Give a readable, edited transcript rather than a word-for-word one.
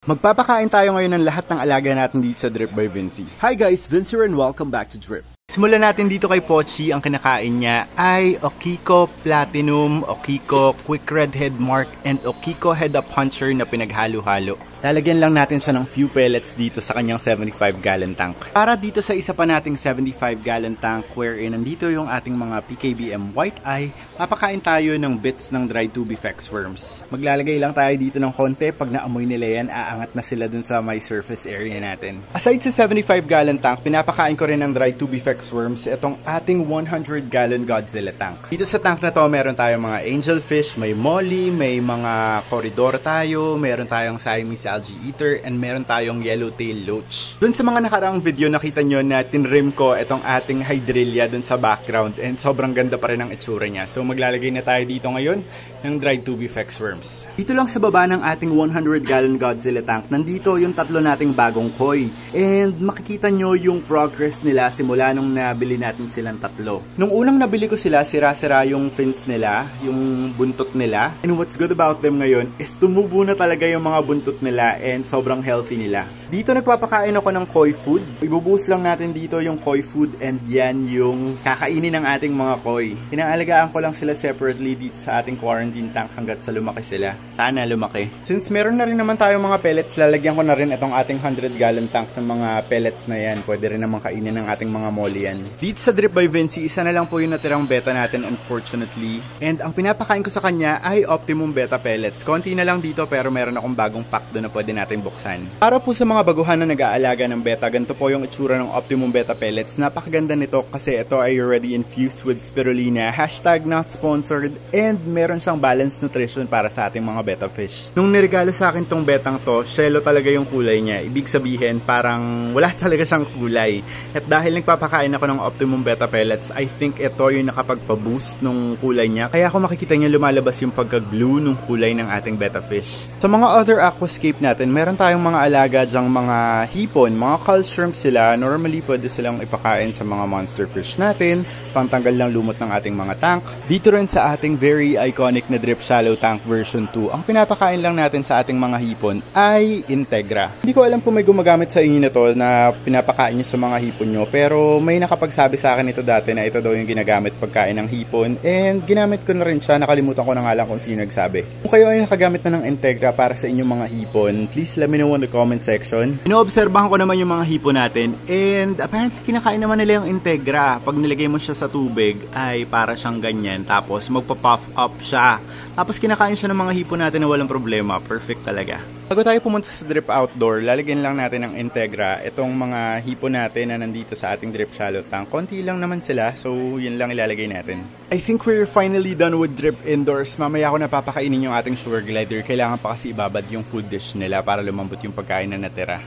Magpapakain tayo ngayon ng lahat ng alaga natin dito sa Drip by Vinci. Hi guys, Vinci and welcome back to Drip. Simulan natin dito kay Pochi. Ang kinakain niya ay Okiko Platinum, Okiko Quick Red Head Mark, and Okiko Head Up Puncher na pinaghalo-halo. Lalagyan lang natin siya ng few pellets dito sa kanyang 75-gallon tank. Para dito sa isa pa nating 75-gallon tank wherein nandito yung ating mga PKBM White Eye, papakain tayo ng bits ng dry tubifex worms. Maglalagay lang tayo dito ng konti. Pag naamoy nila yan, aangat na sila dun sa may surface area natin. Aside sa 75-gallon tank, pinapakain ko rin ng dry tubifex worms itong ating 100-gallon Godzilla tank. Dito sa tank na to, meron tayong mga angelfish, may molly, may mga corridor tayo, meron tayong Siamese algae eater, and meron tayong yellowtail loach. Dun sa mga nakaraang video, nakita nyo na tinrim ko itong ating hydrilla dun sa background, and sobrang ganda pa rin ang itsura niya. So maglalagay na tayo dito ngayon ng dried tubifex worms. Dito lang sa baba ng ating 100-gallon Godzilla tank, nandito yung tatlo nating bagong koi. And makikita nyo yung progress nila simula nung nabili natin silang tatlo. Nung unang nabili ko sila, sira-sira yung fins nila, yung buntot nila. And what's good about them ngayon is tumubo na talaga yung mga buntot nila and sobrang healthy nila. Dito nagpapakain ako ng koi food. Ibubuhos lang natin dito yung koi food and yan yung kakainin ng ating mga koi. Inaalagaan ko lang sila separately dito sa ating quarantine tank hanggat sa lumaki sila. Sana lumaki. Since meron na rin naman tayong mga pellets, lalagyan ko na rin itong ating 100-gallon tank ng mga pellets na yan. Pwede rin naman kainin ng ating mga molly yan. Dito sa Drip by Vinci, isa na lang po yung natirang beta natin unfortunately. And ang pinapakain ko sa kanya ay Optimum Beta Pellets. Konti na lang dito pero meron akong bagong pack doon na pwede natin buksan. Para po sa mga baguhan na nag-aalaga ng beta, ganito po yung itsura ng Optimum Beta Pellets. Napakaganda nito kasi ito ay already infused with spirulina, #not sponsored, and meron siyang balanced nutrition para sa ating mga beta fish. Nung niregalo sa akin tong betang to, yellow talaga yung kulay niya. Ibig sabihin parang wala talaga siyang kulay. At dahil nagpapakain ako ng Optimum Beta Pellets, I think ito yung nakapagpa-boost nung kulay niya. Kaya kung makikita niyo lumalabas yung pagka-glue nung kulay ng ating beta fish. Sa mga other aquascape natin, meron tayong mga alaga dyang mga hipon, mga cull shrimp sila. Normally, pwede silang ipakain sa mga monster fish natin, pantanggal lang lumot ng ating mga tank. Dito rin sa ating very iconic na Drip Shallow Tank version 2, ang pinapakain lang natin sa ating mga hipon ay Integra. Hindi ko alam kung may gumagamit sa inyo nito na pinapakain nyo sa mga hipon nyo, pero may nakapagsabi sa akin ito dati na ito daw yung ginagamit pagkain ng hipon, and ginamit ko na rin siya. Nakalimutan ko na nga lang kung sino nagsabi. Kung kayo ay nakagamit na ng Integra para sa inyong mga hipon, please let me know in the comment section. Inoobserbahan ko naman yung mga hipon natin, and apparently kinakain naman nila yung Integra. Pag nilagay mo siya sa tubig ay para siyang ganyan, tapos magpa-puff up siya. Tapos kinakain siya ng mga hipon natin na walang problema. Perfect talaga. Bago tayo pumunta sa Drip Outdoor, lalagyan lang natin ng Integra itong mga hipon natin na nandito sa ating Drip Shallow Tank. Konti lang naman sila, so yun lang ilalagay natin. I think we're finally done with Drip Indoors. Mamaya ako napapakainin yung ating sugar glider. Kailangan pa kasi ibabad yung food dish nila para lumambot yung pagkain na natira.